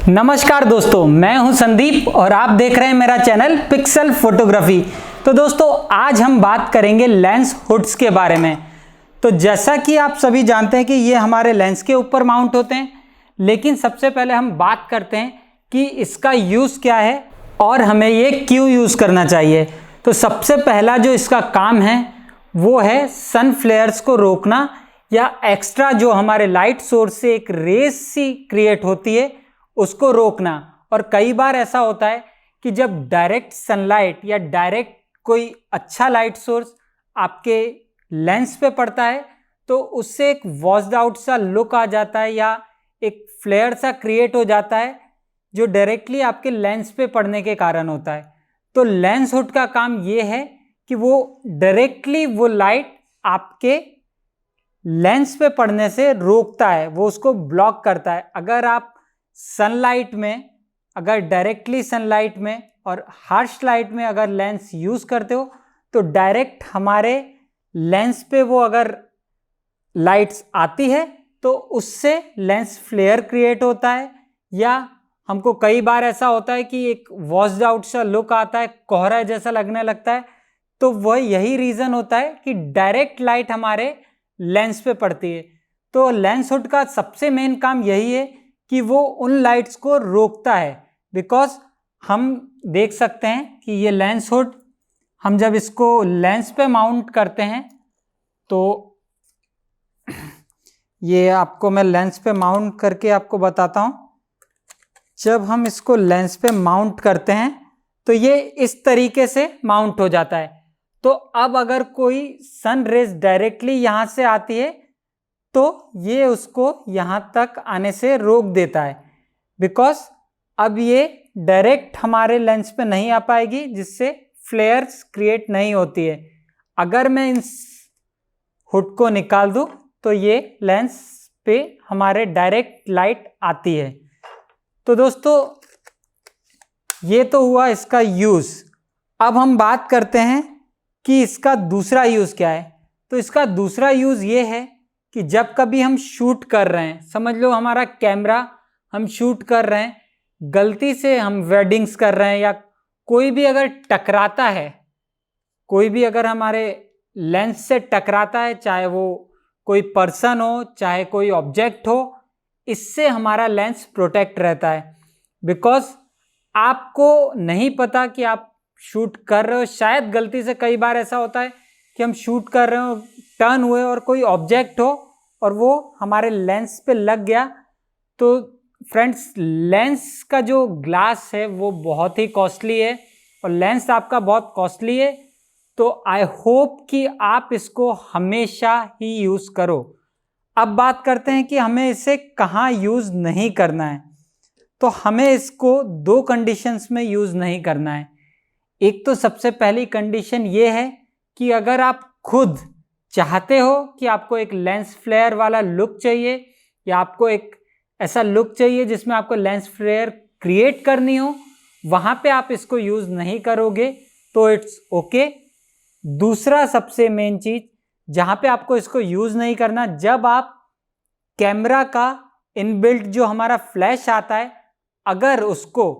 नमस्कार दोस्तों, मैं हूं संदीप और आप देख रहे हैं मेरा चैनल पिक्सल फोटोग्राफी। तो दोस्तों आज हम बात करेंगे लेंस हुड्स के बारे में। तो जैसा कि आप सभी जानते हैं कि ये हमारे लेंस के ऊपर माउंट होते हैं, लेकिन सबसे पहले हम बात करते हैं कि इसका यूज़ क्या है और हमें ये क्यों यूज़ करना चाहिए। तो सबसे पहला जो इसका काम है वो है सन फ्लेयर्स को रोकना या एक्स्ट्रा जो हमारे लाइट सोर्स से एक रेस सी क्रिएट होती है उसको रोकना। और कई बार ऐसा होता है कि जब डायरेक्ट सनलाइट या डायरेक्ट कोई अच्छा लाइट सोर्स आपके लेंस पे पड़ता है तो उससे एक वॉश्ड आउट सा लुक आ जाता है या एक फ्लेयर सा क्रिएट हो जाता है जो डायरेक्टली आपके लेंस पे पड़ने के कारण होता है। तो लेंस हुड का काम ये है कि वो डायरेक्टली वो लाइट आपके लेंस पे पड़ने से रोकता है, वो उसको ब्लॉक करता है। अगर आप सनलाइट में, अगर डायरेक्टली सनलाइट में और हार्श लाइट में अगर लेंस यूज़ करते हो तो डायरेक्ट हमारे लेंस पे वो अगर लाइट्स आती है तो उससे लेंस फ्लेयर क्रिएट होता है, या हमको कई बार ऐसा होता है कि एक वॉश्ड आउट सा लुक आता है, कोहरा जैसा लगने लगता है। तो वह यही रीज़न होता है कि डायरेक्ट लाइट हमारे लेंस पे पड़ती है। तो लेंस हुड का सबसे मेन काम यही है कि वो उन लाइट्स को रोकता है। बिकॉज हम देख सकते हैं कि ये लेंस हुड, हम जब इसको लेंस पे माउंट करते हैं तो ये आपको मैं लेंस पे माउंट करके आपको बताता हूँ। जब हम इसको लेंस पे माउंट करते हैं तो ये इस तरीके से माउंट हो जाता है। तो अब अगर कोई सन रेज डायरेक्टली यहाँ से आती है तो ये उसको यहाँ तक आने से रोक देता है, बिकॉज अब ये डायरेक्ट हमारे लेंस पे नहीं आ पाएगी, जिससे फ्लेयर्स क्रिएट नहीं होती है। अगर मैं इस हुड को निकाल दूँ तो ये लेंस पे हमारे डायरेक्ट लाइट आती है। तो दोस्तों ये तो हुआ इसका यूज़। अब हम बात करते हैं कि इसका दूसरा यूज़ क्या है। तो इसका दूसरा यूज़ ये है कि जब कभी हम शूट कर रहे हैं, समझ लो हमारा कैमरा हम शूट कर रहे हैं, गलती से हम वेडिंग्स कर रहे हैं या कोई भी अगर टकराता है, कोई भी अगर हमारे लेंस से टकराता है, चाहे वो कोई पर्सन हो चाहे कोई ऑब्जेक्ट हो, इससे हमारा लेंस प्रोटेक्ट रहता है। बिकॉज आपको नहीं पता कि आप शूट कर रहे हो, शायद गलती से कई बार ऐसा होता है कि हम शूट कर रहे हो, टर्न हुए और कोई ऑब्जेक्ट हो और वो हमारे लेंस पे लग गया। तो फ्रेंड्स, लेंस का जो ग्लास है वो बहुत ही कॉस्टली है और लेंस आपका बहुत कॉस्टली है। तो आई होप कि आप इसको हमेशा ही यूज़ करो। अब बात करते हैं कि हमें इसे कहाँ यूज़ नहीं करना है। तो हमें इसको दो कंडीशंस में यूज़ नहीं करना है। एक तो सबसे पहली कंडीशन ये है कि अगर आप खुद चाहते हो कि आपको एक लेंस फ्लेयर वाला लुक चाहिए या आपको एक ऐसा लुक चाहिए जिसमें आपको लेंस फ्लेयर क्रिएट करनी हो, वहाँ पे आप इसको यूज़ नहीं करोगे तो इट्स ओके। दूसरा सबसे मेन चीज़ जहाँ पे आपको इसको यूज़ नहीं करना, जब आप कैमरा का इनबिल्ट जो हमारा फ्लैश आता है अगर उसको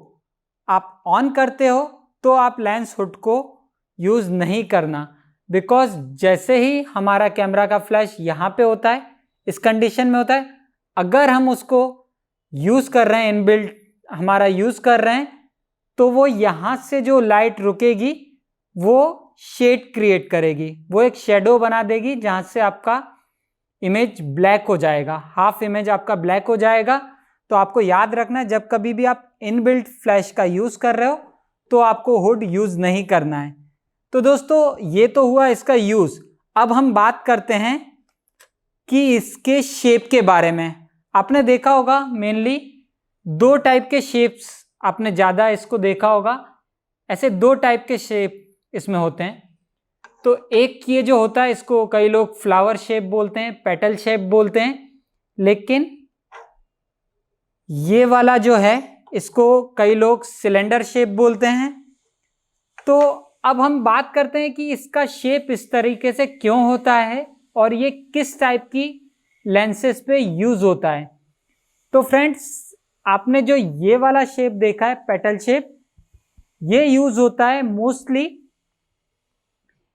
आप ऑन करते हो तो आप लेंस हुड को यूज़ नहीं करना। बिकॉज जैसे ही हमारा कैमरा का फ्लैश यहाँ पे होता है, इस कंडीशन में होता है, अगर हम उसको यूज़ कर रहे हैं, इनबिल्ट हमारा यूज़ कर रहे हैं, तो वो यहाँ से जो लाइट रुकेगी वो शेड क्रिएट करेगी, वो एक शेडो बना देगी जहाँ से आपका इमेज ब्लैक हो जाएगा, हाफ इमेज आपका ब्लैक हो जाएगा। तो आपको याद रखना है जब कभी भी आप इनबिल्ट फ्लैश का यूज़ कर रहे हो तो आपको हुड यूज़ नहीं करना है। तो दोस्तों ये तो हुआ इसका यूज़। अब हम बात करते हैं कि इसके शेप के बारे में। आपने देखा होगा मेनली दो टाइप के शेप्स, आपने ज़्यादा इसको देखा होगा, ऐसे दो टाइप के शेप इसमें होते हैं। तो एक ये जो होता है इसको कई लोग फ्लावर शेप बोलते हैं, पेटल शेप बोलते हैं, लेकिन ये वाला जो है इसको कई लोग सिलेंडर शेप बोलते हैं। तो अब हम बात करते हैं कि इसका शेप इस तरीके से क्यों होता है और ये किस टाइप की लेंसेज पे यूज़ होता है। तो फ्रेंड्स, आपने जो ये वाला शेप देखा है पेटल शेप, ये यूज होता है मोस्टली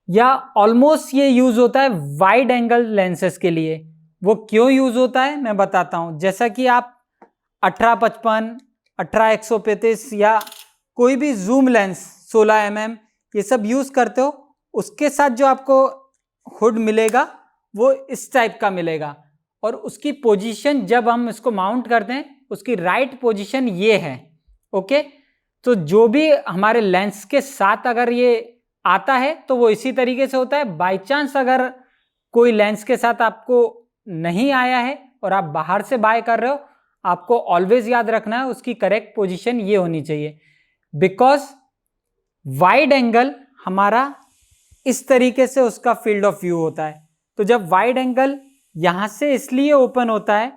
या ऑलमोस्ट ये यूज होता है वाइड एंगल लेंसेज के लिए। वो क्यों यूज होता है मैं बताता हूं। जैसा कि आप 18-55, 18-135 या कोई भी जूम लेंस 16 mm ये सब यूज करते हो, उसके साथ जो आपको हुड मिलेगा वो इस टाइप का मिलेगा, और उसकी पोजीशन जब हम इसको माउंट करते हैं उसकी राइट पोजीशन ये है। ओके, तो जो भी हमारे लेंस के साथ अगर ये आता है तो वो इसी तरीके से होता है। बाय चांस अगर कोई लेंस के साथ आपको नहीं आया है और आप बाहर से बाय कर रहे हो, आपको ऑलवेज याद रखना है उसकी करेक्ट पोजीशन ये होनी चाहिए, बिकॉज वाइड एंगल हमारा इस तरीके से उसका फील्ड ऑफ व्यू होता है। तो जब वाइड एंगल यहां से इसलिए ओपन होता है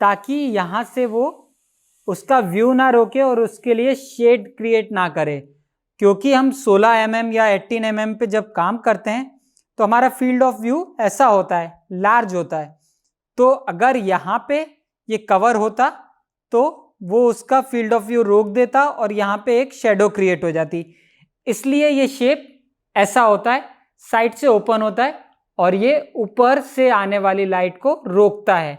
ताकि यहां से वो उसका व्यू ना रोके और उसके लिए शेड क्रिएट ना करे, क्योंकि हम 16 mm या 18 mm पे जब काम करते हैं तो हमारा फील्ड ऑफ व्यू ऐसा होता है, लार्ज होता है। तो अगर यहाँ पे ये कवर होता तो वो उसका फील्ड ऑफ व्यू रोक देता और यहाँ पे एक शेडो क्रिएट हो जाती। इसलिए ये शेप ऐसा होता है, साइड से ओपन होता है और ये ऊपर से आने वाली लाइट को रोकता है।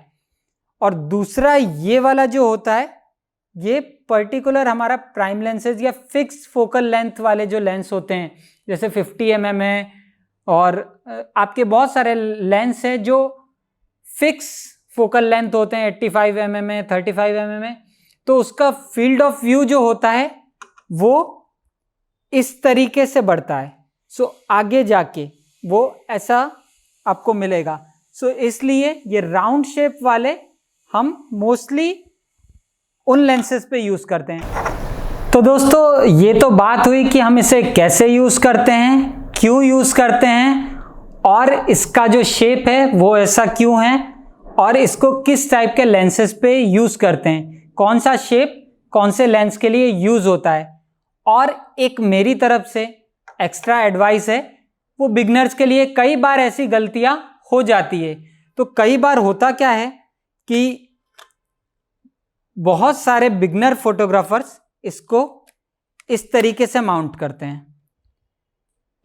और दूसरा ये वाला जो होता है, ये पर्टिकुलर हमारा प्राइम लेंसेज या फिक्स फोकल लेंथ वाले जो लेंस होते हैं, जैसे 50 mm है और आपके बहुत सारे लेंस हैं जो फिक्स फोकल लेंथ होते हैं, 85 mm है, 35 mm है, तो उसका फील्ड ऑफ व्यू जो होता है वो इस तरीके से बढ़ता है। सो आगे जाके वो ऐसा आपको मिलेगा। सो इसलिए ये राउंड शेप वाले हम मोस्टली उन लेंसेज पे यूज करते हैं। तो दोस्तों ये तो बात हुई कि हम इसे कैसे यूज करते हैं, क्यों यूज करते हैं, और इसका जो शेप है वो ऐसा क्यों है, और इसको किस टाइप के लेंसेज पे यूज करते हैं, कौन सा शेप कौन से लेंस के लिए यूज होता है। और एक मेरी तरफ से एक्स्ट्रा एडवाइस है, वो बिगनर्स के लिए कई बार ऐसी गलतियां हो जाती है। तो कई बार होता क्या है कि बहुत सारे बिगनर फोटोग्राफर्स इसको इस तरीके से माउंट करते हैं।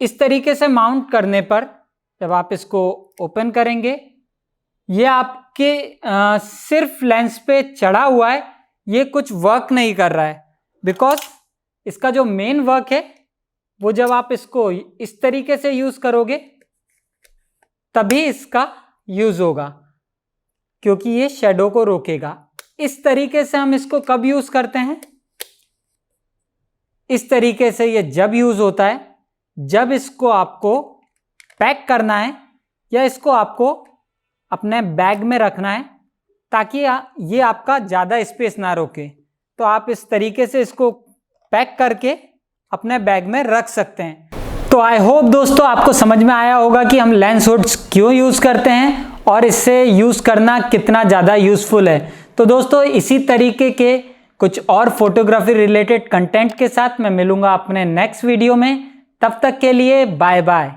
इस तरीके से माउंट करने पर जब आप इसको ओपन करेंगे, ये आपके सिर्फ लेंस पे चढ़ा हुआ है, ये कुछ वर्क नहीं कर रहा है, बिकॉज इसका जो मेन वर्क है वो जब आप इसको इस तरीके से यूज करोगे तभी इसका यूज होगा, क्योंकि ये शेडो को रोकेगा। इस तरीके से हम इसको कब यूज करते हैं, इस तरीके से ये जब यूज होता है जब इसको आपको पैक करना है या इसको आपको अपने बैग में रखना है ताकि ये आपका ज़्यादा स्पेस ना रोके। तो आप इस तरीके से इसको पैक करके अपने बैग में रख सकते हैं। तो आई होप दोस्तों आपको समझ में आया होगा कि हम लेंस हुड्स क्यों यूज़ करते हैं और इससे यूज़ करना कितना ज़्यादा यूज़फुल है। तो दोस्तों इसी तरीके के कुछ और फोटोग्राफी रिलेटेड कंटेंट के साथ मैं मिलूंगा अपने नेक्स्ट वीडियो में। तब तक के लिए बाय बाय।